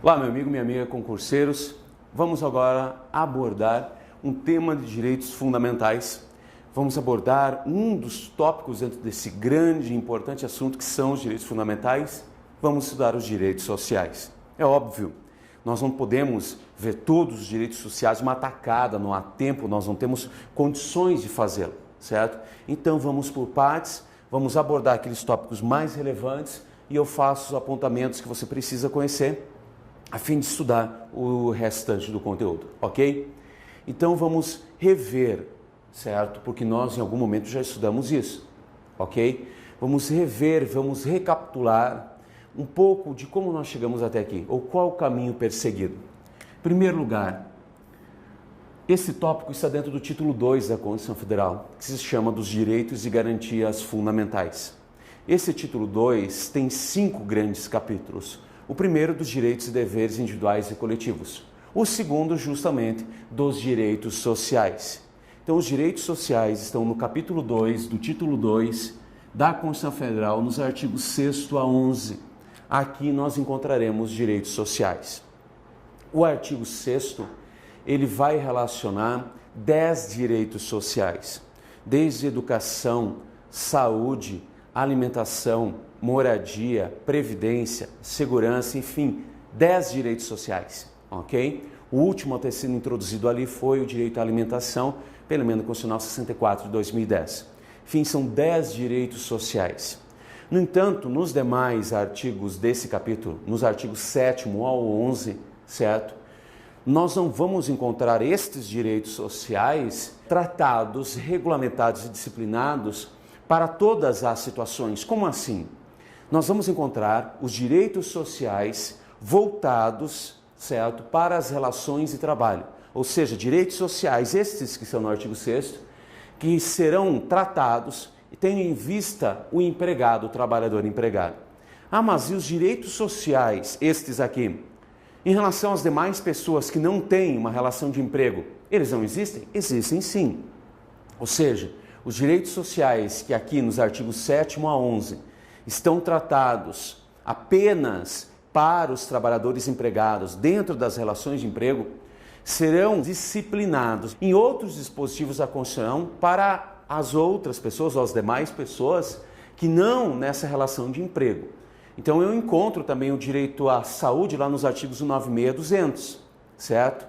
Olá, meu amigo, minha amiga concurseiros. Vamos agora abordar um tema de direitos fundamentais. Vamos abordar um dos tópicos dentro desse grande e importante assunto que são os direitos fundamentais. Vamos estudar os direitos sociais. É óbvio, nós não podemos ver todos os direitos sociais uma tacada, não há tempo, nós não temos condições de fazê-lo, certo? Então vamos por partes, vamos abordar aqueles tópicos mais relevantes e eu faço os apontamentos que você precisa conhecer a fim de estudar o restante do conteúdo, ok? Então vamos rever, certo? Porque nós em algum momento já estudamos isso, ok? Vamos rever, vamos recapitular um pouco de como nós chegamos até aqui, ou qual o caminho perseguido. Em primeiro lugar, esse tópico está dentro do título 2 da Constituição Federal, que se chama dos Direitos e Garantias Fundamentais. Esse título 2 tem 5 grandes capítulos. O primeiro dos direitos e deveres individuais e coletivos. O segundo, justamente, dos direitos sociais. Então, os direitos sociais estão no capítulo 2, do título 2 da Constituição Federal, nos artigos 6º a 11. Aqui nós encontraremos direitos sociais. O artigo 6º, ele vai relacionar 10 direitos sociais, desde educação, saúde, alimentação, moradia, previdência, segurança, enfim, 10 direitos sociais, ok? O último a ter sido introduzido ali foi o direito à alimentação, pela Emenda Constitucional 64 de 2010. Enfim, são 10 direitos sociais. No entanto, nos demais artigos desse capítulo, nos artigos 7º ao 11, certo? Nós não vamos encontrar estes direitos sociais tratados, regulamentados e disciplinados para todas as situações. Como assim? Nós vamos encontrar os direitos sociais voltados, certo, para as relações de trabalho. Ou seja, direitos sociais, estes que são no artigo 6º, que serão tratados e tendo em vista o empregado, o trabalhador empregado. Ah, mas e os direitos sociais, estes aqui, em relação às demais pessoas que não têm uma relação de emprego, eles não existem? Existem sim. Ou seja, os direitos sociais que aqui nos artigos 7º a 11 estão tratados apenas para os trabalhadores empregados dentro das relações de emprego, serão disciplinados em outros dispositivos da Constituição para as outras pessoas, ou as demais pessoas que não nessa relação de emprego. Então eu encontro também o direito à saúde lá nos artigos 196 e 200, certo?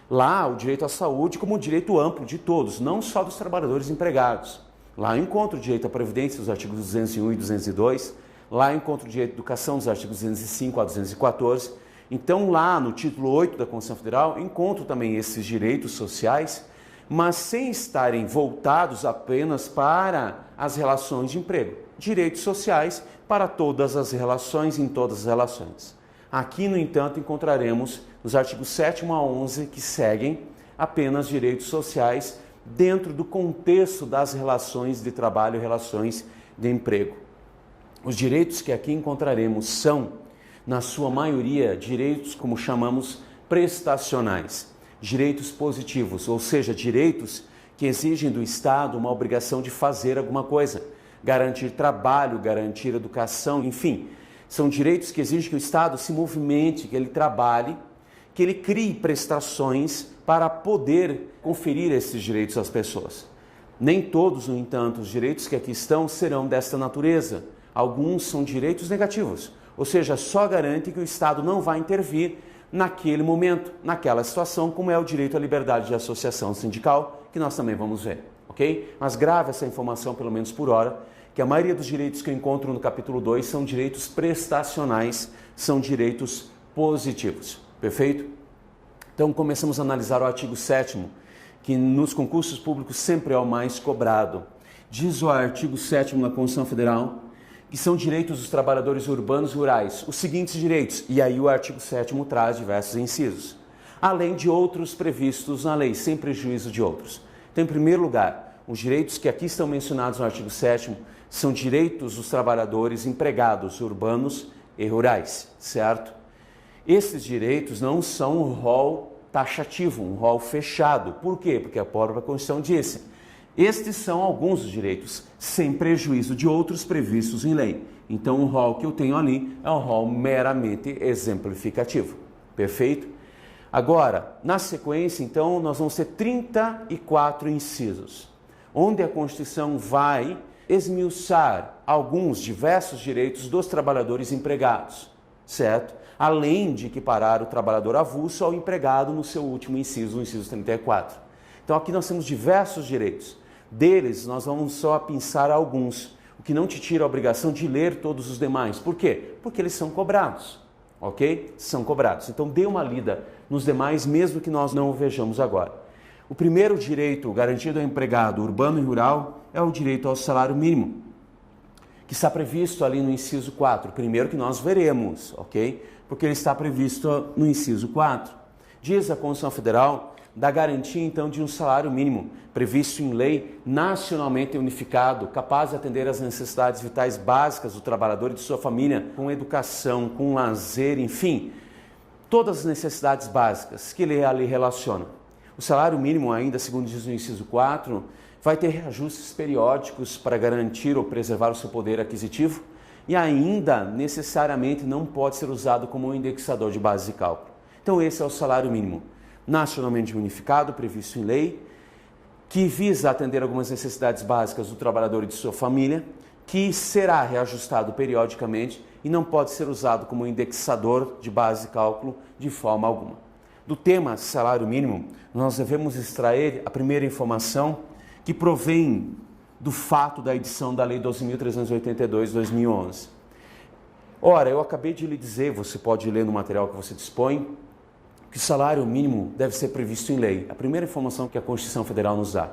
Lá o direito à saúde como um direito amplo de todos, não só dos trabalhadores empregados. Lá eu encontro o direito à previdência dos artigos 201 e 202, lá eu encontro o direito à educação dos artigos 205 a 214. Então lá no título 8 da Constituição Federal eu encontro também esses direitos sociais, mas sem estarem voltados apenas para as relações de emprego. Direitos sociais para todas as relações, em todas as relações. Aqui, no entanto, encontraremos nos artigos 7º a 11 que seguem apenas direitos sociais dentro do contexto das relações de trabalho e relações de emprego. Os direitos que aqui encontraremos são, na sua maioria, direitos como chamamos prestacionais, direitos positivos, ou seja, direitos que exigem do Estado uma obrigação de fazer alguma coisa, garantir trabalho, garantir educação, enfim, são direitos que exigem que o Estado se movimente, que ele trabalhe, que ele crie prestações para poder conferir esses direitos às pessoas. Nem todos, no entanto, os direitos que aqui estão serão desta natureza. Alguns são direitos negativos, ou seja, só garante que o Estado não vai intervir naquele momento, naquela situação, como é o direito à liberdade de associação sindical, que nós também vamos ver, ok? Mas grave essa informação, pelo menos por hora, que a maioria dos direitos que eu encontro no capítulo 2 são direitos prestacionais, são direitos positivos, perfeito? Então começamos a analisar o artigo 7º, que nos concursos públicos sempre é o mais cobrado. Diz o artigo 7º da Constituição Federal que são direitos dos trabalhadores urbanos e rurais, os seguintes direitos, e aí o artigo 7º traz diversos incisos, além de outros previstos na lei, sem prejuízo de outros. Então, em primeiro lugar, os direitos que aqui estão mencionados no artigo 7º são direitos dos trabalhadores empregados urbanos e rurais, certo? Esses direitos não são um rol taxativo, um rol fechado. Por quê? Porque a própria Constituição disse: estes são alguns dos direitos, sem prejuízo de outros previstos em lei. Então, o rol que eu tenho ali é um rol meramente exemplificativo, Perfeito? Agora, na sequência, então, nós vamos ter 34 incisos, onde a Constituição vai esmiuçar alguns diversos direitos dos trabalhadores empregados, certo? Além de equiparar o trabalhador avulso ao empregado no seu último inciso, no inciso 34. Então aqui nós temos diversos direitos. Deles nós vamos só pensar alguns, o que não te tira a obrigação de ler todos os demais. Por quê? Porque eles são cobrados, ok? São cobrados. Então dê uma lida nos demais, mesmo que nós não o vejamos agora. O primeiro direito garantido ao empregado urbano e rural é o direito ao salário mínimo, que está previsto ali no inciso 4, primeiro que nós veremos, ok? Porque ele está previsto no inciso 4. Diz a Constituição Federal da garantia, então, de um salário mínimo, previsto em lei, nacionalmente unificado, capaz de atender às necessidades vitais básicas do trabalhador e de sua família, com educação, com lazer, enfim, todas as necessidades básicas que ele ali relaciona. O salário mínimo, ainda segundo diz no inciso 4, vai ter reajustes periódicos para garantir ou preservar o seu poder aquisitivo e ainda necessariamente não pode ser usado como um indexador de base de cálculo. Então esse é o salário mínimo, nacionalmente unificado, previsto em lei, que visa atender algumas necessidades básicas do trabalhador e de sua família, que será reajustado periodicamente e não pode ser usado como indexador de base de cálculo de forma alguma. Do tema salário mínimo, nós devemos extrair a primeira informação que provém do fato da edição da Lei 12.382 de 2011. Ora, eu acabei de lhe dizer, você pode ler no material que você dispõe, que o salário mínimo deve ser previsto em lei. A primeira informação que a Constituição Federal nos dá,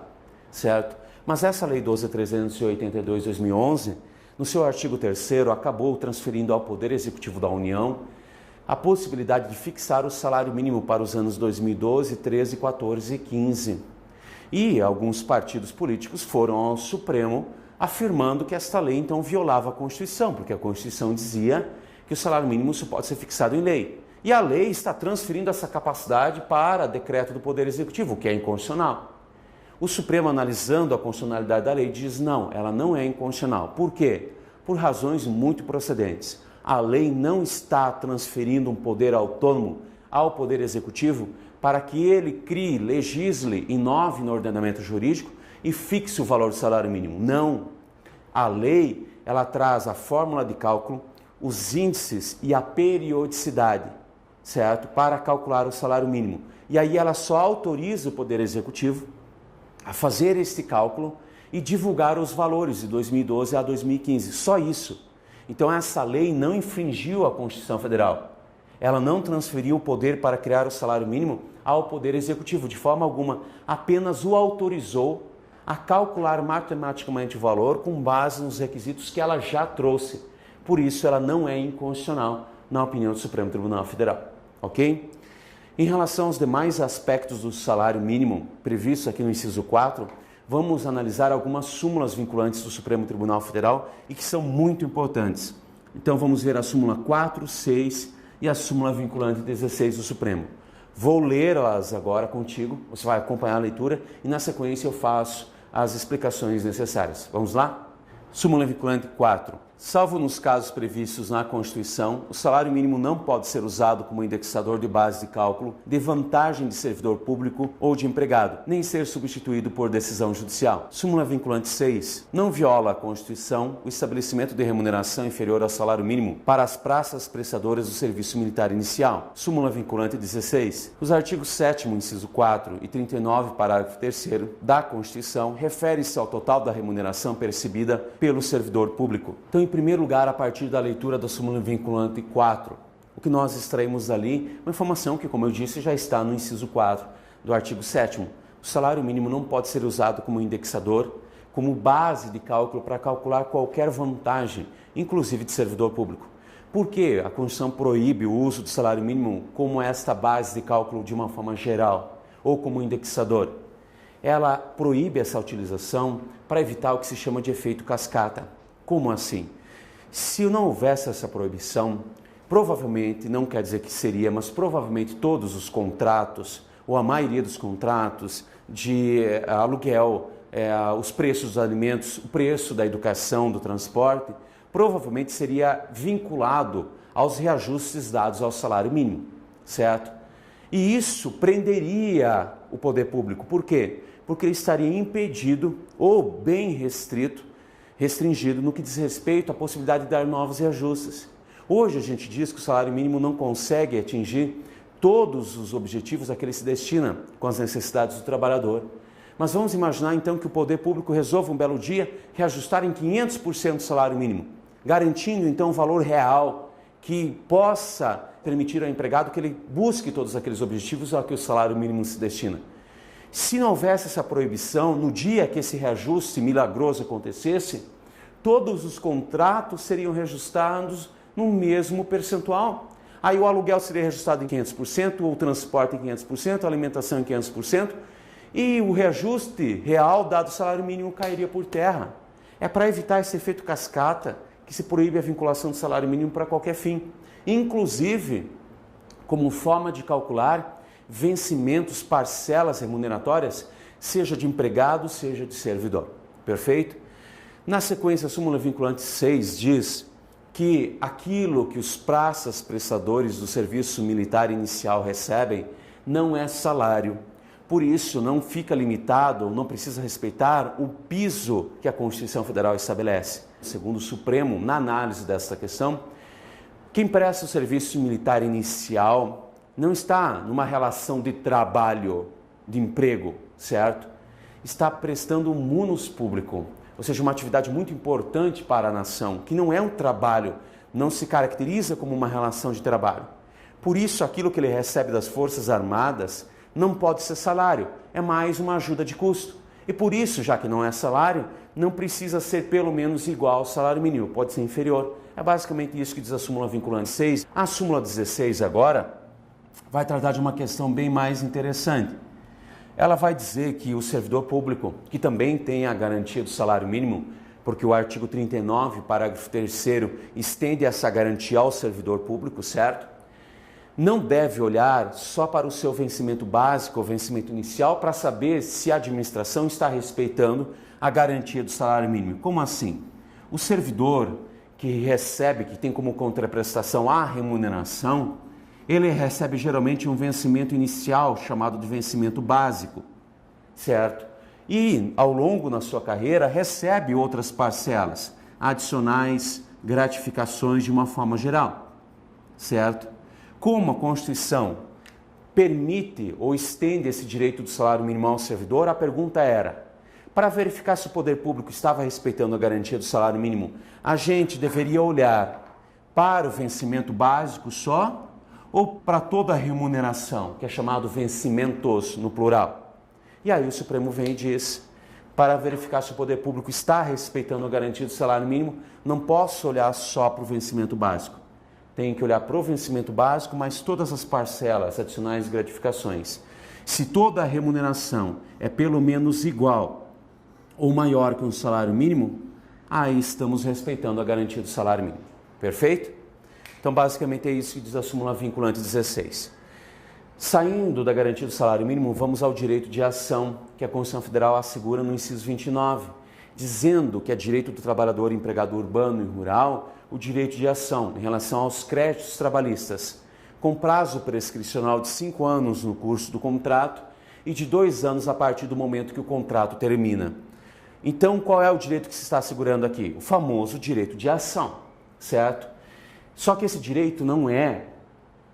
certo? Mas essa Lei 12.382 de 2011, no seu artigo 3º, acabou transferindo ao Poder Executivo da União a possibilidade de fixar o salário mínimo para os anos 2012, 13, 14 e 15. E alguns partidos políticos foram ao Supremo afirmando que esta lei então violava a Constituição, porque a Constituição dizia que o salário mínimo só pode ser fixado em lei. E a lei está transferindo essa capacidade para decreto do Poder Executivo, o que é inconstitucional. O Supremo, analisando a constitucionalidade da lei, diz não, ela não é inconstitucional. Por quê? Por razões muito procedentes. A lei não está transferindo um poder autônomo ao Poder Executivo para que ele crie, legisle, inove no ordenamento jurídico e fixe o valor do salário mínimo. Não. A lei, ela traz a fórmula de cálculo, os índices e a periodicidade, certo? Para calcular o salário mínimo. E aí ela só autoriza o Poder Executivo a fazer este cálculo e divulgar os valores de 2012 a 2015. Só isso. Então essa lei não infringiu a Constituição Federal. Ela não transferiu o poder para criar o salário mínimo ao Poder Executivo, de forma alguma. Apenas o autorizou a calcular matematicamente o valor com base nos requisitos que ela já trouxe. Por isso ela não é inconstitucional, na opinião do Supremo Tribunal Federal. Ok? Em relação aos demais aspectos do salário mínimo previsto aqui no inciso 4, vamos analisar algumas súmulas vinculantes do Supremo Tribunal Federal e que são muito importantes. Então vamos ver a súmula 4, 6 e a súmula vinculante 16 do Supremo. Vou lê-las agora contigo, você vai acompanhar a leitura e na sequência eu faço as explicações necessárias. Vamos lá? Súmula vinculante 4. Salvo nos casos previstos na Constituição, o salário mínimo não pode ser usado como indexador de base de cálculo de vantagem de servidor público ou de empregado, nem ser substituído por decisão judicial. Súmula vinculante 6. Não viola a Constituição o estabelecimento de remuneração inferior ao salário mínimo para as praças prestadoras do serviço militar inicial. Súmula vinculante 16. Os artigos 7º, inciso 4 e 39, parágrafo 3º da Constituição refere-se ao total da remuneração percebida pelo servidor público. Então, em primeiro lugar, a partir da leitura da súmula vinculante 4, o que nós extraímos dali, uma informação que, como eu disse, já está no inciso 4 do artigo 7º. O salário mínimo não pode ser usado como indexador, como base de cálculo para calcular qualquer vantagem, inclusive de servidor público. Por que a Constituição proíbe o uso do salário mínimo como esta base de cálculo de uma forma geral, ou como indexador? Ela proíbe essa utilização para evitar o que se chama de efeito cascata. Como assim? Se não houvesse essa proibição, provavelmente, não quer dizer que seria, mas provavelmente todos os contratos, ou a maioria dos contratos de aluguel, os preços dos alimentos, o preço da educação, do transporte, provavelmente seria vinculado aos reajustes dados ao salário mínimo. certo? E isso prenderia o poder público. Por quê? Porque ele estaria impedido ou bem restringido no que diz respeito à possibilidade de dar novos reajustes. Hoje a gente diz que o salário mínimo não consegue atingir todos os objetivos a que ele se destina com as necessidades do trabalhador. Mas vamos imaginar então que o poder público resolva um belo dia reajustar em 500% o salário mínimo, garantindo então um valor real que possa permitir ao empregado que ele busque todos aqueles objetivos a que o salário mínimo se destina. Se não houvesse essa proibição, no dia que esse reajuste milagroso acontecesse, todos os contratos seriam reajustados no mesmo percentual. Aí o aluguel seria reajustado em 500%, o transporte em 500%, a alimentação em 500%, e o reajuste real dado o salário mínimo cairia por terra. É para evitar esse efeito cascata que se proíbe a vinculação do salário mínimo para qualquer fim, inclusive como forma de calcular vencimentos, parcelas remuneratórias, seja de empregado, seja de servidor. Perfeito? Na sequência, a súmula vinculante 6 diz que aquilo que os praças prestadores do serviço militar inicial recebem não é salário. Por isso, não fica limitado, não precisa respeitar o piso que a Constituição Federal estabelece. Segundo o Supremo, na análise desta questão, quem presta o serviço militar inicial não está numa relação de trabalho, de emprego, certo? Está prestando um munus público, ou seja, uma atividade muito importante para a nação, que não é um trabalho, não se caracteriza como uma relação de trabalho. Por isso, aquilo que ele recebe das Forças Armadas não pode ser salário, é mais uma ajuda de custo. E por isso, já que não é salário, não precisa ser pelo menos igual ao salário mínimo, pode ser inferior. É basicamente isso que diz a súmula vinculante 6. A súmula 16 agora vai tratar de uma questão bem mais interessante. Ela vai dizer que o servidor público, que também tem a garantia do salário mínimo, porque o artigo 39, parágrafo 3º, estende essa garantia ao servidor público, certo? Não deve olhar só para o seu vencimento básico ou vencimento inicial para saber se a administração está respeitando a garantia do salário mínimo. Como assim? O servidor que recebe, que tem como contraprestação a remuneração, ele recebe geralmente um vencimento inicial chamado de vencimento básico, certo? E ao longo da sua carreira recebe outras parcelas adicionais, gratificações de uma forma geral, certo? Como a Constituição permite ou estende esse direito do salário mínimo ao servidor, a pergunta era, para verificar se o poder público estava respeitando a garantia do salário mínimo, a gente deveria olhar para o vencimento básico só ou para toda a remuneração, que é chamado vencimentos no plural? E aí o Supremo vem e diz, para verificar se o poder público está respeitando a garantia do salário mínimo, não posso olhar só para o vencimento básico. Tem que olhar para o vencimento básico, mas todas as parcelas adicionais e gratificações. Se toda a remuneração é pelo menos igual ou maior que um salário mínimo, aí estamos respeitando a garantia do salário mínimo. Perfeito? Então, basicamente é isso que diz a súmula vinculante 16. Saindo da garantia do salário mínimo, vamos ao direito de ação que a Constituição Federal assegura no inciso 29, dizendo que é direito do trabalhador empregado urbano e rural o direito de ação em relação aos créditos trabalhistas, com prazo prescricional de 5 anos no curso do contrato e de 2 anos a partir do momento que o contrato termina. Então, qual é o direito que se está assegurando aqui? O famoso direito de ação, certo? Só que esse direito não é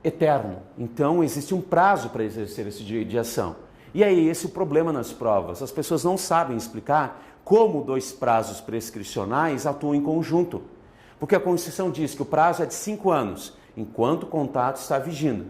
eterno, então existe um prazo para exercer esse direito de ação. E é esse o problema nas provas, as pessoas não sabem explicar como 2 prazos prescricionais atuam em conjunto. Porque a Constituição diz que o prazo é de 5 anos, enquanto o contrato está vigindo,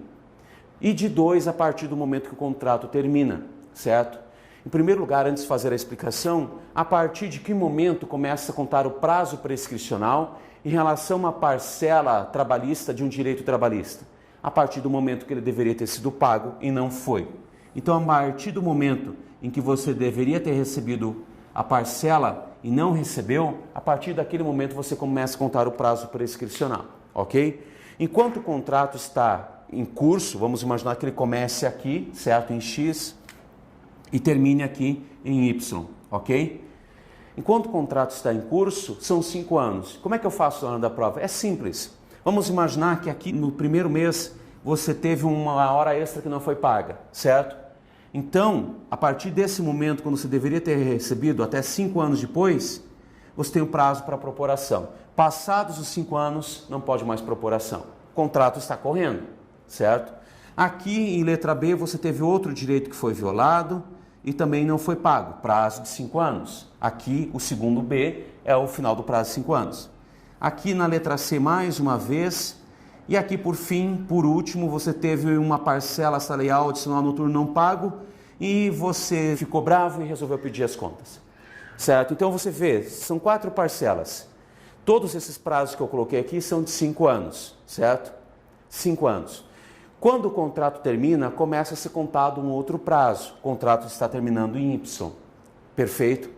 e de 2 a partir do momento que o contrato termina, certo? Em primeiro lugar, antes de fazer a explicação, a partir de que momento começa a contar o prazo prescricional em relação a uma parcela trabalhista de um direito trabalhista? A partir do momento que ele deveria ter sido pago e não foi. Então, a partir do momento em que você deveria ter recebido a parcela e não recebeu, a partir daquele momento você começa a contar o prazo prescricional, ok? Enquanto o contrato está em curso, vamos imaginar que ele comece aqui, certo? Em X e termine aqui em Y, ok? Enquanto o contrato está em curso, são 5 anos. Como é que eu faço na hora da prova? É simples. Vamos imaginar que aqui no primeiro mês você teve uma hora extra que não foi paga, certo? Então, a partir desse momento, quando você deveria ter recebido, até 5 anos depois, você tem um prazo para propor ação. Passados os 5 anos, não pode mais propor ação. O contrato está correndo, certo? Aqui, em letra B, você teve outro direito que foi violado e também não foi pago, prazo de 5 anos. Aqui, o segundo B é o final do prazo de 5 anos. Aqui na letra C, mais uma vez. E aqui, por fim, por último, você teve uma parcela salarial adicional noturno não pago e você ficou bravo e resolveu pedir as contas, certo? Então você vê, são 4 parcelas. Todos esses prazos que eu coloquei aqui são de 5 anos, certo? 5 anos. Quando o contrato termina, começa a ser contado um outro prazo. O contrato está terminando em Y, perfeito?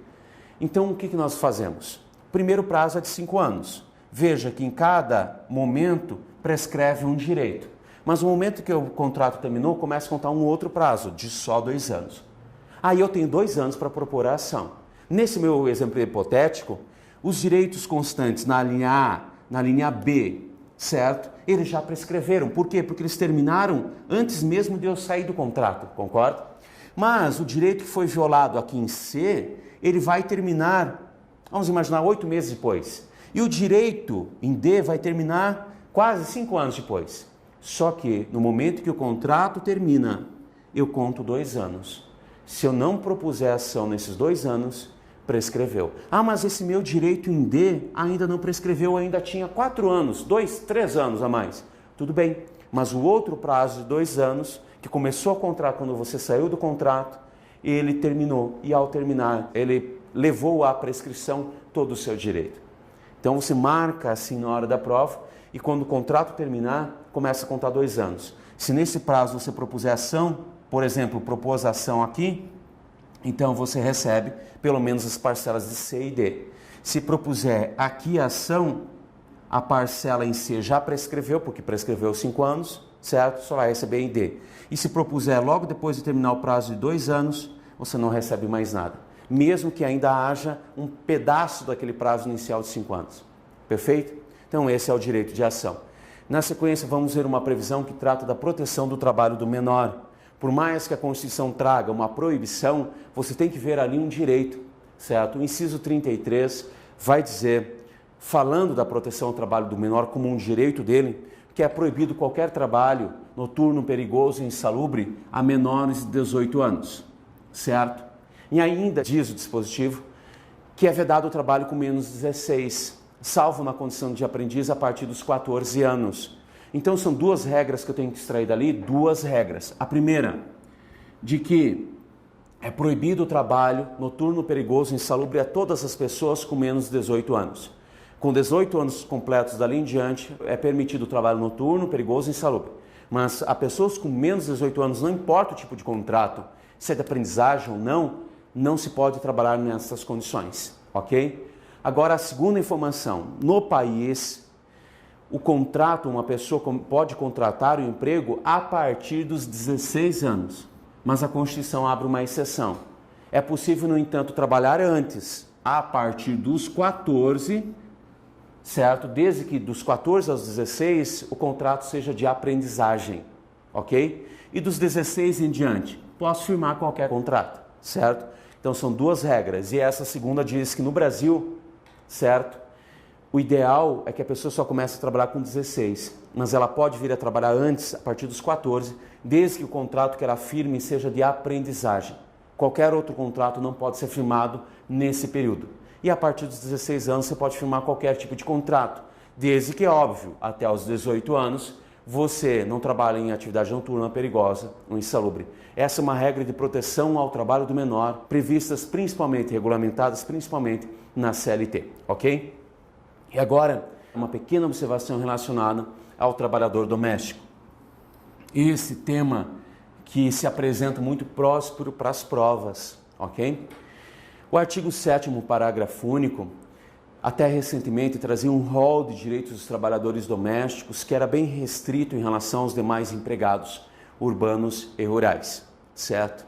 Então o que nós fazemos? O primeiro prazo é de 5 anos. Veja que em cada momento prescreve um direito. Mas no momento que o contrato terminou, começa a contar um outro prazo, de só 2 anos. Aí eu tenho 2 anos para propor a ação. Nesse meu exemplo hipotético, os direitos constantes na linha A, na linha B, certo? Eles já prescreveram. Por quê? Porque eles terminaram antes mesmo de eu sair do contrato, concorda? Mas o direito que foi violado aqui em C, ele vai terminar, vamos imaginar, 8 meses depois. E o direito em D vai terminar quase 5 anos depois. Só que no momento que o contrato termina, eu conto 2 anos. Se eu não propuser ação nesses 2 anos, prescreveu. Ah, mas esse meu direito em D ainda não prescreveu, ainda tinha 4 anos, 2, 3 anos a mais. Tudo bem, mas o outro prazo de 2 anos, que começou a contrato quando você saiu do contrato, ele terminou. E ao terminar, ele levou à prescrição todo o seu direito. Então você marca assim na hora da prova e quando o contrato terminar, começa a contar 2 anos. Se nesse prazo você propuser ação, por exemplo, propôs a ação aqui, então você recebe pelo menos as parcelas de C e D. Se propuser aqui a ação, a parcela em C já prescreveu, porque prescreveu 5 anos, certo? Só vai receber em D. E se propuser logo depois de terminar o prazo de 2 anos, você não recebe mais nada. Mesmo que ainda haja um pedaço daquele prazo inicial de 5 anos. Perfeito? Então esse é o direito de ação. Na sequência vamos ver uma previsão que trata da proteção do trabalho do menor. Por mais que a Constituição traga uma proibição, você tem que ver ali um direito, certo? O inciso 33 vai dizer, falando da proteção ao trabalho do menor como um direito dele, que é proibido qualquer trabalho noturno, perigoso e insalubre a menores de 18 anos, certo? E ainda diz o dispositivo que é vedado o trabalho com menos de 16, salvo na condição de aprendiz a partir dos 14 anos. Então são 2 regras que eu tenho que extrair dali, 2 regras. A primeira, de que é proibido o trabalho noturno, perigoso e insalubre a todas as pessoas com menos de 18 anos. Com 18 anos completos dali em diante, é permitido o trabalho noturno, perigoso e insalubre. Mas a pessoas com menos de 18 anos, não importa o tipo de contrato, se é de aprendizagem ou não se pode trabalhar nessas condições, ok? Agora, a segunda informação, no país, o contrato, uma pessoa pode contratar o emprego a partir dos 16 anos, mas a Constituição abre uma exceção. É possível, no entanto, trabalhar antes, a partir dos 14, certo? Desde que dos 14 aos 16 o contrato seja de aprendizagem, ok? E dos 16 em diante, posso firmar qualquer contrato, certo? Então são 2 regras, e essa segunda diz que no Brasil, certo? O ideal é que a pessoa só comece a trabalhar com 16, mas ela pode vir a trabalhar antes, a partir dos 14, desde que o contrato que ela firme seja de aprendizagem. Qualquer outro contrato não pode ser firmado nesse período. E a partir dos 16 anos você pode firmar qualquer tipo de contrato, desde que, óbvio, até os 18 anos, você não trabalha em atividade noturna perigosa ou insalubre. Essa é uma regra de proteção ao trabalho do menor, previstas principalmente, regulamentadas principalmente na CLT, ok? E agora, uma pequena observação relacionada ao trabalhador doméstico. Esse tema que se apresenta muito próspero para as provas, ok? O artigo 7º, parágrafo único, até recentemente trazia um rol de direitos dos trabalhadores domésticos que era bem restrito em relação aos demais empregados urbanos e rurais, certo?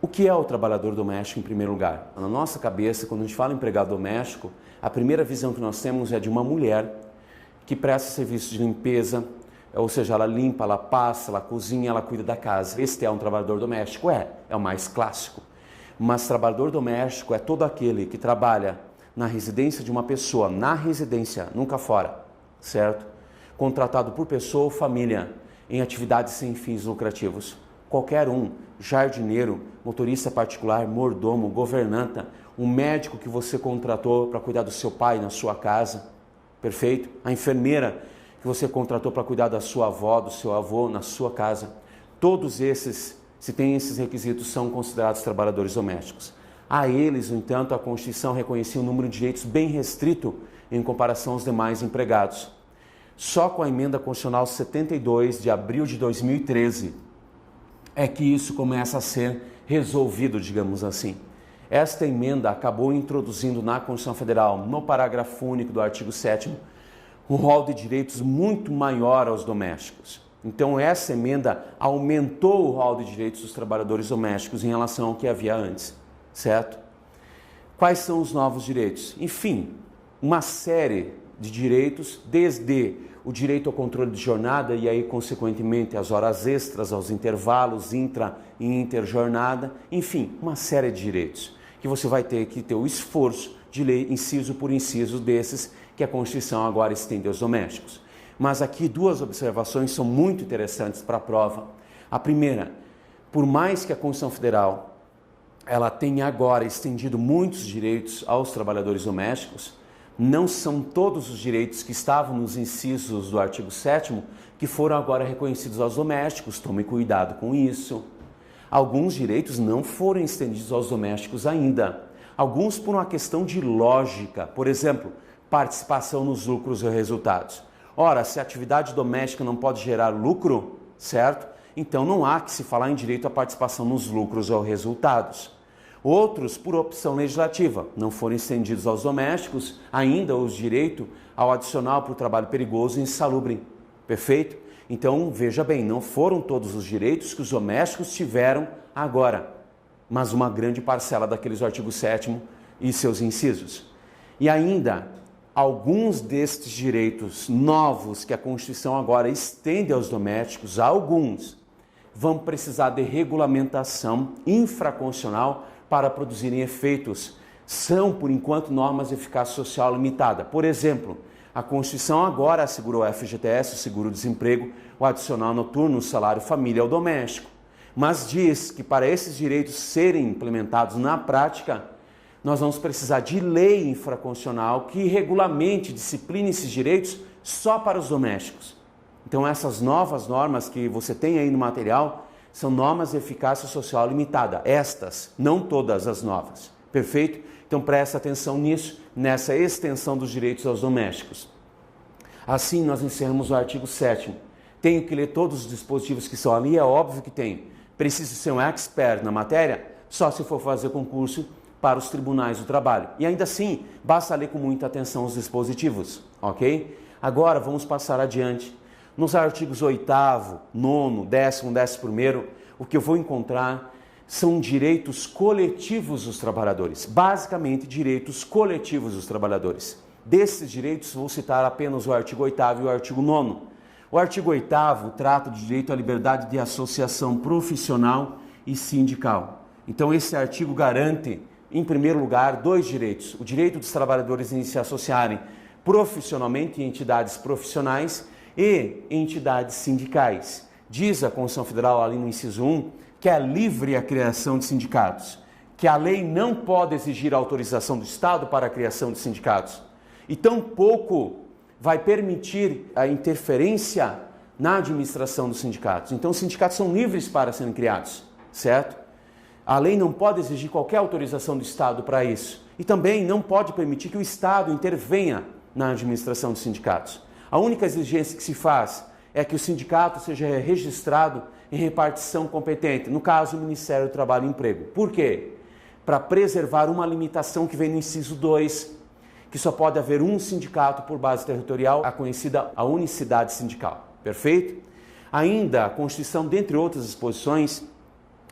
O que é o trabalhador doméstico em primeiro lugar? Na nossa cabeça, quando a gente fala em empregado doméstico, a primeira visão que nós temos é de uma mulher que presta serviços de limpeza, ou seja, ela limpa, ela passa, ela cozinha, ela cuida da casa. Este é um trabalhador doméstico? É o mais clássico. Mas trabalhador doméstico é todo aquele que trabalha na residência de uma pessoa, na residência, nunca fora, certo? Contratado por pessoa ou família em atividades sem fins lucrativos. Qualquer um, jardineiro, motorista particular, mordomo, governanta, um médico que você contratou para cuidar do seu pai na sua casa, perfeito? A enfermeira que você contratou para cuidar da sua avó, do seu avô na sua casa. Todos esses, se têm esses requisitos, são considerados trabalhadores domésticos. A eles, no entanto, a Constituição reconhecia um número de direitos bem restrito em comparação aos demais empregados. Só com a Emenda Constitucional 72 de abril de 2013 é que isso começa a ser resolvido, digamos assim. Esta emenda acabou introduzindo na Constituição Federal, no parágrafo único do artigo 7º, um rol de direitos muito maior aos domésticos. Então, essa emenda aumentou o rol de direitos dos trabalhadores domésticos em relação ao que havia antes, certo? Quais são os novos direitos? Enfim, uma série de direitos, desde o direito ao controle de jornada e aí, consequentemente, as horas extras, aos intervalos, intra e interjornada, enfim, uma série de direitos que você vai ter que ter o esforço de ler inciso por inciso desses que a Constituição agora estende aos domésticos. Mas aqui duas observações são muito interessantes para a prova. A primeira, por mais que a Constituição Federal ela tenha agora estendido muitos direitos aos trabalhadores domésticos, não são todos os direitos que estavam nos incisos do artigo 7º que foram agora reconhecidos aos domésticos. Tome cuidado com isso. Alguns direitos não foram estendidos aos domésticos ainda. Alguns por uma questão de lógica. Por exemplo, participação nos lucros e resultados. Ora, se a atividade doméstica não pode gerar lucro, certo? Então não há que se falar em direito à participação nos lucros ou resultados. Outros, por opção legislativa, não foram estendidos aos domésticos, ainda os direitos ao adicional por trabalho perigoso e insalubre. Perfeito? Então, veja bem, não foram todos os direitos que os domésticos tiveram agora, mas uma grande parcela daqueles do artigo 7º e seus incisos. E ainda, alguns destes direitos novos que a Constituição agora estende aos domésticos, alguns vão precisar de regulamentação infraconstitucional para produzirem efeitos. São, por enquanto, normas de eficácia social limitada. Por exemplo, a Constituição agora assegurou o FGTS, o seguro-desemprego, o adicional noturno, o salário família ao doméstico. Mas diz que para esses direitos serem implementados na prática, nós vamos precisar de lei infraconstitucional que regulamente, discipline esses direitos só para os domésticos. Então essas novas normas que você tem aí no material são normas de eficácia social limitada. Estas, não todas as novas. Perfeito? Então presta atenção nisso, nessa extensão dos direitos aos domésticos. Assim nós encerramos o artigo 7º. Tenho que ler todos os dispositivos que são ali? É óbvio que tenho. Preciso ser um expert na matéria? Só se for fazer concurso para os tribunais do trabalho. E ainda assim, basta ler com muita atenção os dispositivos, ok? Agora vamos passar adiante. Nos artigos 8º, 9º, 10º, 11º, o que eu vou encontrar são direitos coletivos dos trabalhadores. Basicamente, direitos coletivos dos trabalhadores. Desses direitos, vou citar apenas o artigo 8º e o artigo 9º. O artigo 8º trata do direito à liberdade de associação profissional e sindical. Então, esse artigo garante, em primeiro lugar, dois direitos. O direito dos trabalhadores em se associarem profissionalmente em entidades profissionais e entidades sindicais. Diz a Constituição Federal, ali no inciso 1, que é livre a criação de sindicatos, que a lei não pode exigir a autorização do Estado para a criação de sindicatos, e tampouco vai permitir a interferência na administração dos sindicatos. Então, os sindicatos são livres para serem criados, certo? A lei não pode exigir qualquer autorização do Estado para isso, e também não pode permitir que o Estado intervenha na administração dos sindicatos. A única exigência que se faz é que o sindicato seja registrado em repartição competente, no caso, o Ministério do Trabalho e Emprego. Por quê? Para preservar uma limitação que vem no inciso 2, que só pode haver um sindicato por base territorial, a conhecida a unicidade sindical. Perfeito? Ainda, a Constituição, dentre outras disposições,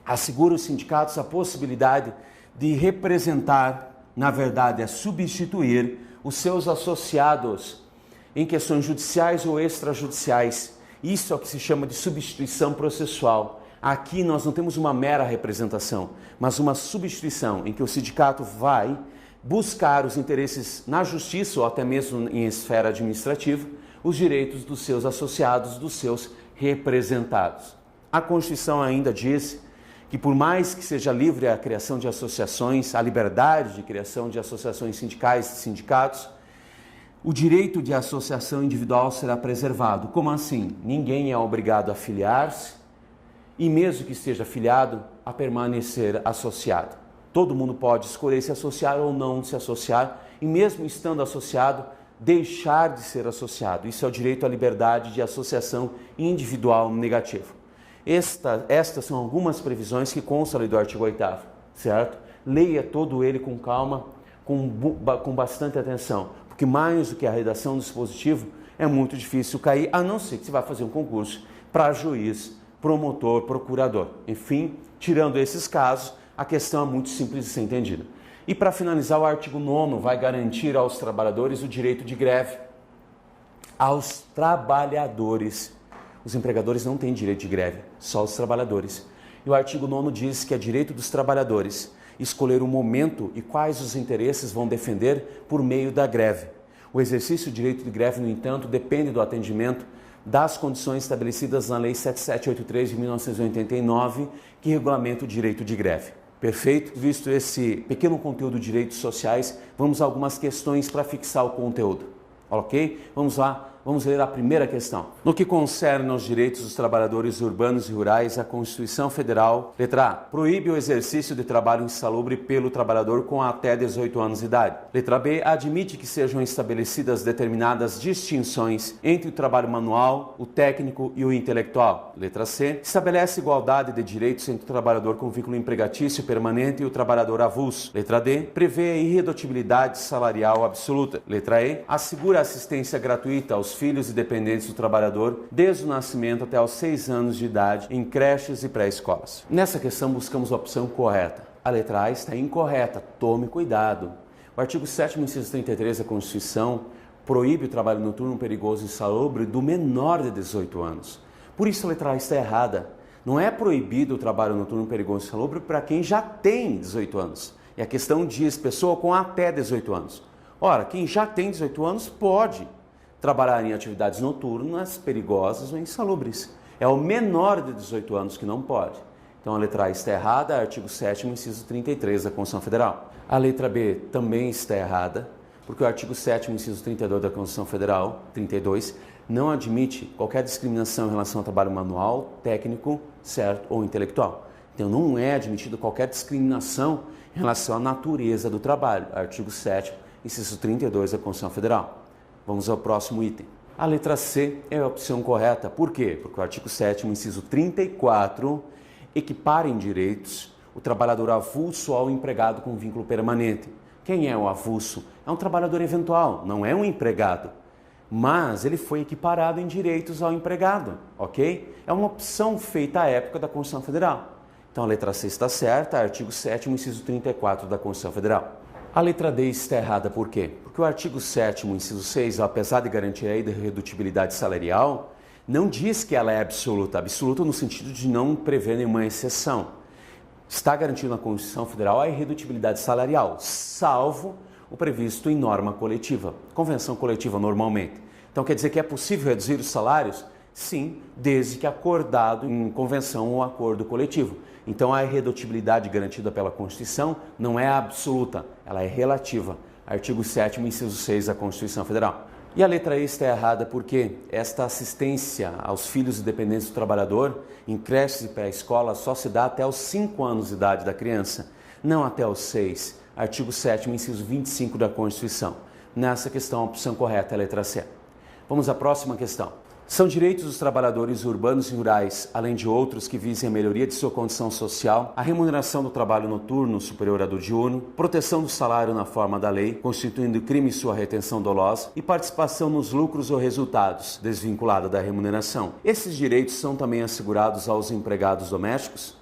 assegura aos sindicatos a possibilidade de representar, na verdade, a substituir os seus associados em questões judiciais ou extrajudiciais, Isso é o que se chama de substituição processual. Aqui nós não temos uma mera representação, mas uma substituição em que o sindicato vai buscar os interesses na justiça ou até mesmo em esfera administrativa, os direitos dos seus associados, dos seus representados. A Constituição ainda diz que por mais que seja livre a criação de associações, a liberdade de criação de associações sindicais e sindicatos, o direito de associação individual será preservado. Como assim? Ninguém é obrigado a filiar-se e mesmo que esteja afiliado, a permanecer associado. Todo mundo pode escolher se associar ou não se associar e mesmo estando associado, deixar de ser associado. Isso é o direito à liberdade de associação individual negativo. Estas são algumas previsões que constam ali do artigo 8º, certo? Leia todo ele com calma, com bastante atenção, porque mais do que a redação do dispositivo é muito difícil cair, a não ser que você vá fazer um concurso para juiz, promotor, procurador. Enfim, tirando esses casos, a questão é muito simples de ser entendida. E para finalizar, o artigo 9º vai garantir aos trabalhadores o direito de greve. Aos trabalhadores. Os empregadores não têm direito de greve, só os trabalhadores. E o artigo 9º diz que é direito dos trabalhadores escolher o momento e quais os interesses vão defender por meio da greve. O exercício do direito de greve, no entanto, depende do atendimento das condições estabelecidas na Lei 7783 de 1989, que regulamenta o direito de greve. Perfeito? Visto esse pequeno conteúdo de direitos sociais, vamos a algumas questões para fixar o conteúdo. Ok? Vamos lá. Vamos ler a primeira questão. No que concerne aos direitos dos trabalhadores urbanos e rurais, a Constituição Federal, letra A, proíbe o exercício de trabalho insalubre pelo trabalhador com até 18 anos de idade. Letra B, admite que sejam estabelecidas determinadas distinções entre o trabalho manual, o técnico e o intelectual. Letra C, estabelece igualdade de direitos entre o trabalhador com vínculo empregatício permanente e o trabalhador avulso. Letra D, prevê a irredutibilidade salarial absoluta. Letra E, assegura assistência gratuita aos filhos e dependentes do trabalhador desde o nascimento até aos 6 anos de idade em creches e pré-escolas. Nessa questão buscamos a opção correta. A letra A está incorreta, tome cuidado. O artigo 7º, inciso 33 da Constituição proíbe o trabalho noturno perigoso e insalubre do menor de 18 anos. Por isso a letra A está errada. Não é proibido o trabalho noturno perigoso e insalubre para quem já tem 18 anos. E a questão diz pessoa com até 18 anos. Ora, quem já tem 18 anos pode trabalhar em atividades noturnas, perigosas ou insalubres. É o menor de 18 anos que não pode. Então a letra A está errada, artigo 7º, inciso 33 da Constituição Federal. A letra B também está errada, porque o artigo 7º, inciso 32 da Constituição Federal, 32, não admite qualquer discriminação em relação ao trabalho manual, técnico, certo, ou intelectual. Então não é admitido qualquer discriminação em relação à natureza do trabalho. Artigo 7º, inciso 32 da Constituição Federal. Vamos ao próximo item. A letra C é a opção correta. Por quê? Porque o artigo 7º, inciso 34, equipara em direitos o trabalhador avulso ao empregado com vínculo permanente. Quem é o avulso? É um trabalhador eventual, não é um empregado. Mas ele foi equiparado em direitos ao empregado, ok? É uma opção feita à época da Constituição Federal. Então a letra C está certa, artigo 7º, inciso 34 da Constituição Federal. A letra D está errada por quê? Porque o artigo 7º, inciso 6, apesar de garantir a irredutibilidade salarial, não diz que ela é absoluta. Absoluta no sentido de não prever nenhuma exceção. Está garantido na Constituição Federal a irredutibilidade salarial, salvo o previsto em norma coletiva, convenção coletiva normalmente. Então quer dizer que é possível reduzir os salários? Sim, desde que acordado em convenção ou acordo coletivo. Então a irredutibilidade garantida pela Constituição não é absoluta, ela é relativa. Artigo 7º, inciso 6 da Constituição Federal. E a letra E está errada porque esta assistência aos filhos e dependentes do trabalhador em creches e pré-escola só se dá até os 5 anos de idade da criança, não até os 6. Artigo 7º, inciso 25 da Constituição. Nessa questão, a opção correta é a letra C. Vamos à próxima questão. São direitos dos trabalhadores urbanos e rurais, além de outros que visem a melhoria de sua condição social, a remuneração do trabalho noturno superior à do diurno, proteção do salário na forma da lei, constituindo crime sua retenção dolosa e participação nos lucros ou resultados, desvinculada da remuneração. Esses direitos são também assegurados aos empregados domésticos?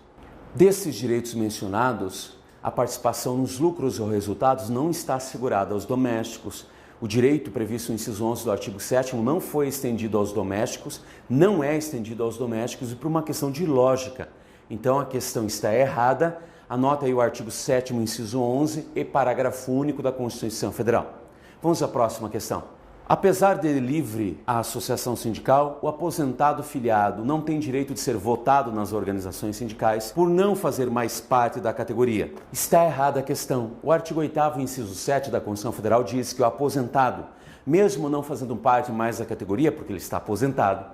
Desses direitos mencionados, a participação nos lucros ou resultados não está assegurada aos domésticos, O direito previsto no inciso 11 do artigo 7º não foi estendido aos domésticos, não é estendido aos domésticos e por uma questão de lógica. Então a questão está errada. Anota aí o artigo 7º, inciso 11 e parágrafo único da Constituição Federal. Vamos à próxima questão. Apesar de livre a associação sindical, o aposentado filiado não tem direito de ser votado nas organizações sindicais por não fazer mais parte da categoria. Está errada a questão. O artigo 8º, inciso 7 da Constituição Federal diz que o aposentado, mesmo não fazendo parte mais da categoria, porque ele está aposentado,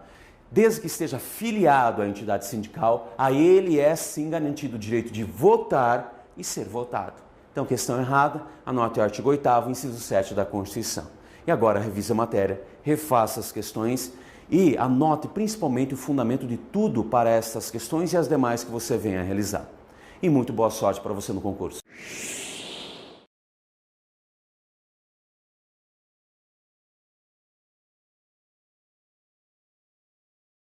desde que esteja filiado à entidade sindical, a ele é sim garantido o direito de votar e ser votado. Então, questão errada, anote o artigo 8º, inciso 7 da Constituição. E agora revise a matéria, refaça as questões e anote principalmente o fundamento de tudo para essas questões e as demais que você venha a realizar. E muito boa sorte para você no concurso.